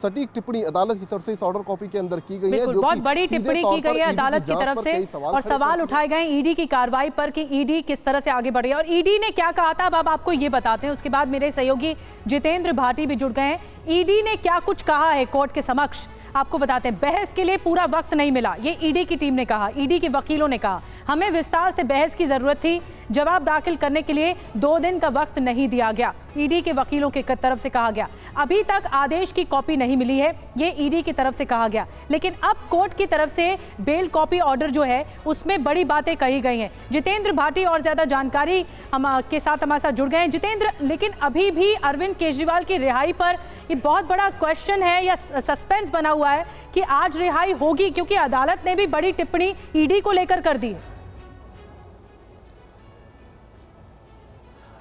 Speaker 13: सटीक टिप्पणी अदालत की तरफ से इस ऑर्डर कॉपी के अंदर की गई है, जो
Speaker 1: बहुत बड़ी टिप्पणी की गई है अदालत की तरफ से, और सवाल उठाए गए ईडी की कार्रवाई पर कि ईडी किस तरह से आगे बढ़ रही है। और ईडी ने क्या कहा था अब आपको ये बताते हैं, उसके बाद मेरे सहयोगी जितेंद्र भाटी भी जुड़ गए हैं। ईडी ने क्या कुछ कहा है कोर्ट के समक्ष आपको बताते हैं। बहस के लिए पूरा वक्त नहीं मिला, ये ईडी की टीम ने कहा, ईडी के वकीलों ने कहा। हमें विस्तार से बहस की जरूरत थी, जवाब दाखिल करने के लिए 2 दिन का वक्त नहीं दिया गया, ईडी के वकीलों की तरफ से कहा गया। अभी तक आदेश की कॉपी नहीं मिली है, ये ईडी की तरफ से कहा गया। लेकिन अब कोर्ट की तरफ से बेल कॉपी ऑर्डर जो है उसमें बड़ी बातें कही गई हैं। जितेंद्र भाटी और ज्यादा जानकारी के साथ हमारे साथ जुड़ गए हैं। जितेंद्र, लेकिन अभी भी अरविंद केजरीवाल की रिहाई पर ये बहुत बड़ा क्वेश्चन है या सस्पेंस बना हुआ है कि आज रिहाई होगी, क्योंकि अदालत ने भी बड़ी टिप्पणी ईडी को लेकर कर दी है।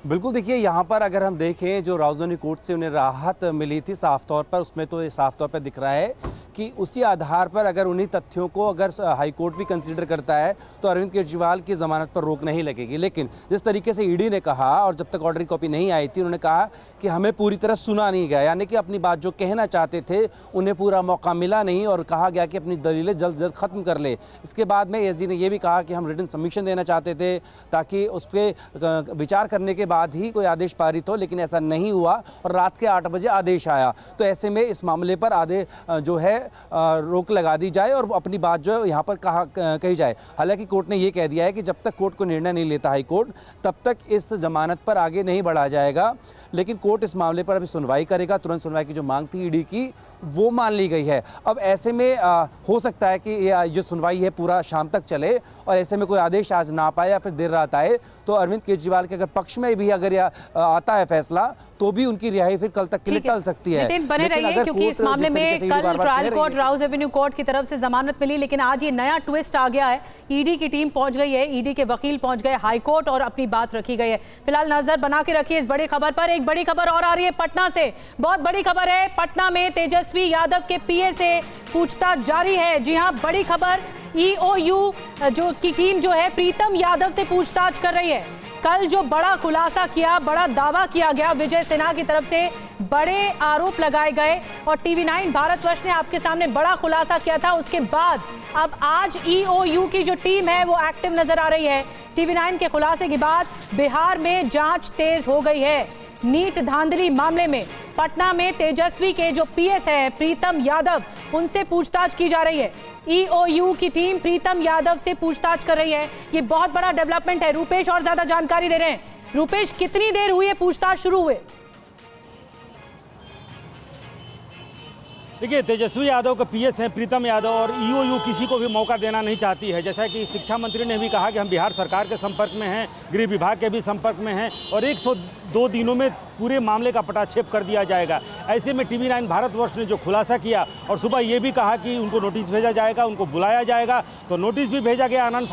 Speaker 14: बिल्कुल, देखिए यहाँ पर अगर हम देखें जो राजधानी कोर्ट से उन्हें राहत मिली थी साफ तौर पर, उसमें तो ये साफ तौर पर दिख रहा है कि उसी आधार पर अगर उन्हीं तथ्यों को अगर हाई कोर्ट भी कंसीडर करता है तो अरविंद केजरीवाल की जमानत पर रोक नहीं लगेगी। लेकिन जिस तरीके से ईडी ने कहा और जब तक ऑर्डर की कॉपी नहीं आई थी, उन्होंने कहा कि हमें पूरी तरह सुना नहीं गया, यानी कि अपनी बात जो कहना चाहते थे उन्हें पूरा मौका मिला नहीं और कहा गया कि अपनी दलीलें जल्द जल्द खत्म कर ले। इसके बाद में एसजी ने यह भी कहा कि हम रिटन सबमिशन देना चाहते थे ताकि उस पर विचार करने के बाद ही कोई आदेश पारित हो, लेकिन ऐसा नहीं हुआ और रात के 8 बजे आदेश आया। तो ऐसे में इस मामले पर जो है रोक लगा दी जाए और अपनी बात जो है यहाँ पर कही जाए। हालांकि कोर्ट ने ये कह दिया है कि जब तक कोर्ट को निर्णय नहीं लेता हाई कोर्ट, तब तक इस जमानत पर आगे नहीं बढ़ा जाएगा। लेकिन कोर्ट इस मामले पर अभी सुनवाई करेगा। तुरंत सुनवाई की जो मांग थी ईडी की वो मान ली गई है। अब ऐसे में हो सकता है कि ये जो सुनवाई है पूरा शाम तक चले और ऐसे में कोई आदेश आज ना पाए या फिर देर रात आए तो अरविंद केजरीवाल के अगर पक्ष में भी अगर आता है फैसला तो भी उनकी रिहाई फिर कल तक के लिए टल सकती है।
Speaker 1: बने रहिए, क्योंकि इस मामले में कल trial court Rouse Avenue court की तरफ से जमानत मिली, लेकिन आज ये नया ट्विस्ट आ गया है। ईडी की टीम पहुंच गई है, ईडी के वकील पहुंच गए हाई कोर्ट और अपनी बात रखी गई है। फिलहाल नजर बना के रखिए इस बड़ी खबर पर। एक बड़ी खबर और आ रही है पटना से, बहुत बड़ी खबर है। पटना में तेजस्वी यादव के पीए से पूछताछ जारी है। जी हां, बड़ी खबर, ईओयू जो की टीम जो है प्रीतम यादव से पूछताछ कर रही है। कल जो बड़ा खुलासा किया, बड़ा दावा किया गया विजय सिन्हा की तरफ से, बड़े आरोप लगाए गए और टीवी9 भारतवर्ष ने आपके सामने बड़ा खुलासा किया था। उसके बाद अब आज ईओयू की जो टीम है वो एक्टिव नजर आ रही है। टीवी9 के खुलासे के बाद बिहार में जांच तेज हो गई है। नीट धांधली मामले में पटना में तेजस्वी के जो पीएस है प्रीतम यादव, उनसे पूछताछ की जा रही है। ईओयू की टीम प्रीतम यादव से पूछताछ कर रही है। ये बहुत बड़ा डेवलपमेंट है। रूपेश और ज्यादा जानकारी दे रहे हैं। रूपेश, कितनी देर हुई है पूछताछ शुरू हुए?
Speaker 8: देखिए, तेजस्वी यादव का पीएस हैं प्रीतम यादव और ईओयू किसी को भी मौका देना नहीं चाहती है। जैसा कि शिक्षा मंत्री ने भी कहा कि हम बिहार सरकार के संपर्क में हैं, गृह विभाग के भी संपर्क में हैं और 102 दिनों में पूरे मामले का पटाक्षेप कर दिया जाएगा। ऐसे में टीवी9 भारतवर्ष ने जो खुलासा किया और सुबह ये भी कहा कि उनको नोटिस भेजा जाएगा, उनको बुलाया जाएगा, तो नोटिस भी भेजा गया आनन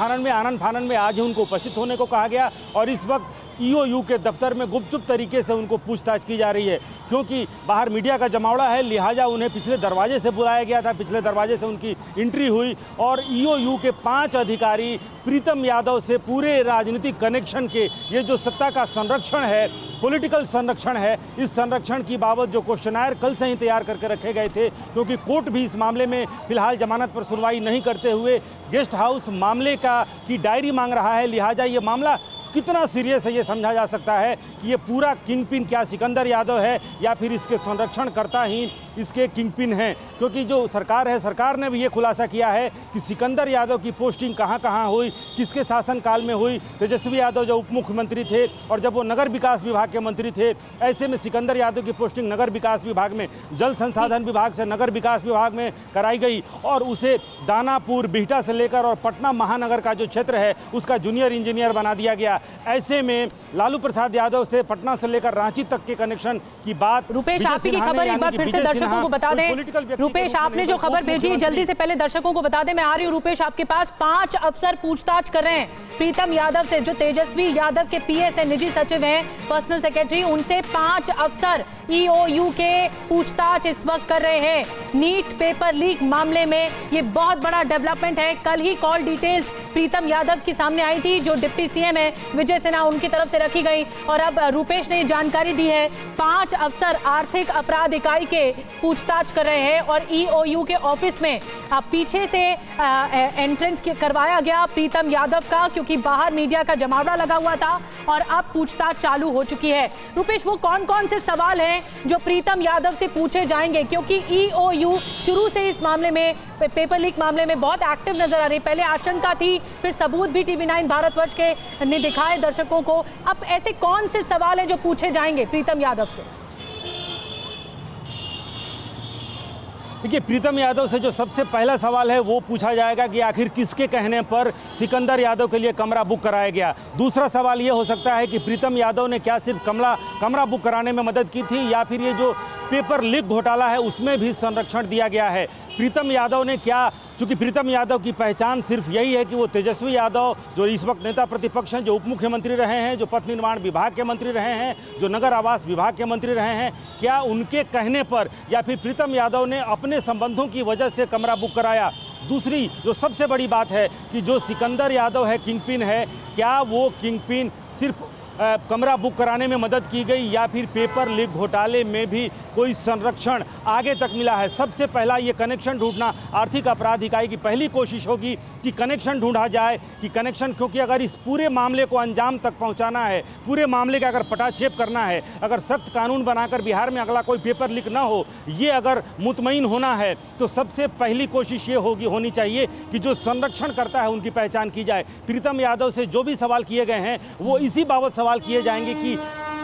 Speaker 8: फानन में आज ही उनको उपस्थित होने को कहा गया और इस वक्त ईओयू के दफ्तर में गुपचुप तरीके से उनको पूछताछ की जा रही है, क्योंकि बाहर मीडिया का जमावड़ा है, लिहाजा उन्हें पिछले दरवाजे से बुलाया गया था, पिछले दरवाजे से उनकी एंट्री हुई और ईओयू के 5 अधिकारी प्रीतम यादव से पूरे राजनीतिक कनेक्शन के, ये जो सत्ता का संरक्षण है, पॉलिटिकल संरक्षण है, इस संरक्षण की बाबत जो क्वेश्चनायर कल से ही तैयार करके रखे गए थे, क्योंकि कोर्ट भी इस मामले में फिलहाल जमानत पर सुनवाई नहीं करते हुए गेस्ट हाउस मामले की डायरी मांग रहा है। लिहाजा ये मामला कितना सीरियस है ये समझा जा सकता है कि ये पूरा किंगपिन क्या सिकंदर यादव है या फिर इसके संरक्षणकर्ता ही इसके किंगपिन हैं, क्योंकि जो सरकार है, सरकार ने भी ये खुलासा किया है कि सिकंदर यादव की पोस्टिंग कहाँ कहाँ हुई, किसके शासनकाल में हुई। तेजस्वी यादव जब उप मुख्यमंत्री थे और जब वो नगर विकास विभाग के मंत्री थे, ऐसे में सिकंदर यादव की पोस्टिंग नगर विकास विभाग में, जल संसाधन विभाग से नगर विकास विभाग में कराई गई और उसे दानापुर, बिहटा से लेकर और पटना महानगर का जो क्षेत्र है उसका जूनियर इंजीनियर बना दिया गया। ऐसे में लालू प्रसाद यादव से पटना से लेकर रांची तक के कनेक्शन की बात।
Speaker 1: रूपेश, आपकी की खबर एक बार फिर से दर्शकों को बता दें। रूपेश, आपने जो खबर भेजी है जल्दी से पहले दर्शकों को बता दें। मैं आ रही हूँ रूपेश आपके पास। 5 अफसर पूछताछ कर रहे हैं प्रीतम यादव से, जो तेजस्वी यादव के पीएस है, निजी सचिव हैं, पर्सनल सेक्रेटरी, उनसे 5 अफसर ईओयू के पूछताछ इस वक्त कर रहे हैं नीट पेपर लीक मामले में। ये बहुत बड़ा डेवलपमेंट है। कल ही कॉल डिटेल्स प्रीतम यादव की सामने आई थी, जो डिप्टी सीएम है विजय सिन्हा, उनकी तरफ से रखी गई और अब रूपेश ने जानकारी दी है 5 अफसर आर्थिक अपराध इकाई के पूछताछ कर रहे हैं और ईओयू के ऑफिस में पीछे से एंट्रेंस करवाया गया प्रीतम यादव का, क्योंकि बाहर मीडिया का जमावड़ा लगा हुआ था और अब पूछताछ चालू हो चुकी है। रूपेश, वो कौन कौन से सवाल हैं जो प्रीतम यादव से पूछे जाएंगे, क्योंकि ईओयू शुरू से इस मामले में, पेपर लीक मामले में बहुत एक्टिव नजर आ रही है। पहले आशंका थी, फिर सबूत भी टीवी9 भारतवर्ष के ने दिखाए दर्शकों को। अब ऐसे कौन से सवाल हैं जो पूछे जाएंगे प्रीतम यादव से?
Speaker 8: देखिए, प्रीतम यादव से जो सबसे पहला सवाल है वो पूछा जाएगा कि आखिर किसके कहने पर सिकंदर यादव के लिए कमरा बुक कराया गया। दूसरा सवाल ये हो सकता है कि प्रीतम यादव ने क्या सिर्फ कमरा बुक कराने में मदद की थी या फिर ये जो पेपर लीक घोटाला है उसमें भी संरक्षण दिया गया है। प्रीतम यादव ने क्या, चूंकि प्रीतम यादव की पहचान सिर्फ यही है कि वो तेजस्वी यादव जो इस वक्त नेता प्रतिपक्ष हैं, जो उप मुख्यमंत्री रहे हैं, जो पथ निर्माण विभाग के मंत्री रहे हैं, जो नगर आवास विभाग के मंत्री रहे हैं, क्या उनके कहने पर या फिर प्रीतम यादव ने अपने संबंधों की वजह से कमरा बुक कराया। दूसरी जो सबसे बड़ी बात है कि जो सिकंदर यादव है, किंगपिन है, क्या वो किंगपिन सिर्फ कमरा बुक कराने में मदद की गई या फिर पेपर लीक घोटाले में भी कोई संरक्षण आगे तक मिला है। सबसे पहला ये कनेक्शन ढूंढना आर्थिक अपराध इकाई की पहली कोशिश होगी कि कनेक्शन ढूंढा जाए कि कनेक्शन, क्योंकि अगर इस पूरे मामले को अंजाम तक पहुंचाना है, पूरे मामले का अगर पटाक्षेप करना है, अगर सख्त कानून बनाकर बिहार में अगला कोई पेपर लीक ना हो, ये अगर मुतमईन होना है तो सबसे पहली कोशिश ये होनी चाहिए कि जो संरक्षण करता है उनकी पहचान की जाए। प्रीतम यादव से जो भी सवाल किए गए हैं वो इसी बाबत सवाल किए जाएंगे कि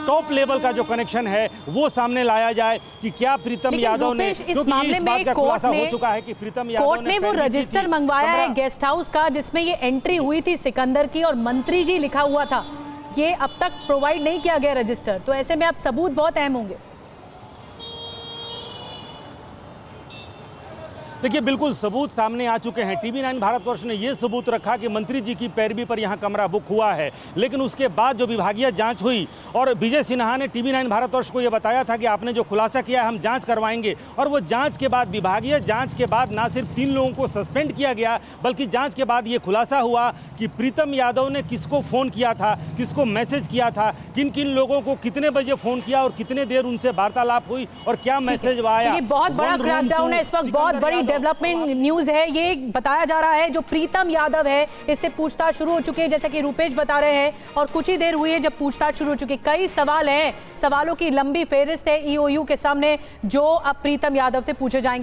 Speaker 8: टॉप लेवल का जो कनेक्शन है वो सामने लाया जाए कि क्या प्रीतम यादव ने,
Speaker 1: इस मामले में कोर्ट ने,
Speaker 8: हो चुका है कि प्रीतम यादव
Speaker 1: कोर्ट ने वो रजिस्टर मंगवाया है गेस्ट हाउस का जिसमें ये एंट्री हुई थी सिकंदर की और मंत्री जी लिखा हुआ था, ये अब तक प्रोवाइड नहीं किया गया रजिस्टर, तो ऐसे में अब सबूत बहुत अहम होंगे।
Speaker 8: देखिए, बिल्कुल सबूत सामने आ चुके हैं। टीवी 9 भारतवर्ष ने ये सबूत रखा कि मंत्री जी की पैरवी पर यहाँ कमरा बुक हुआ है, लेकिन उसके बाद जो विभागीय जांच हुई और विजय सिन्हा ने टीवी 9 भारतवर्ष को ये बताया था कि आपने जो खुलासा किया है हम जांच करवाएंगे, और वो जांच के बाद, विभागीय जांच के बाद ना सिर्फ 3 लोगों को सस्पेंड किया गया बल्कि जांच के बाद ये खुलासा हुआ कि प्रीतम यादव ने किसको फ़ोन किया था, किसको मैसेज किया था, किन किन लोगों को कितने बजे फ़ोन किया और कितने देर उनसे वार्तालाप हुई और क्या मैसेज आया।
Speaker 1: ये बहुत बड़ा क्रैकडाउन है, इस वक्त बहुत बड़ी डेवलपमेंट न्यूज है। ये बताया जा रहा है जो प्रीतम यादव है इससे पूछताछ शुरू हो चुकी है, जैसे कि रूपेश बता रहे हैं, और कुछ ही देर हुई है जब पूछताछ शुरू हो चुकी है। कई सवाल हैं, सवालों की लंबी फेहरिस्त है ईओयू के सामने जो अब प्रीतम यादव से पूछे जाएंगे।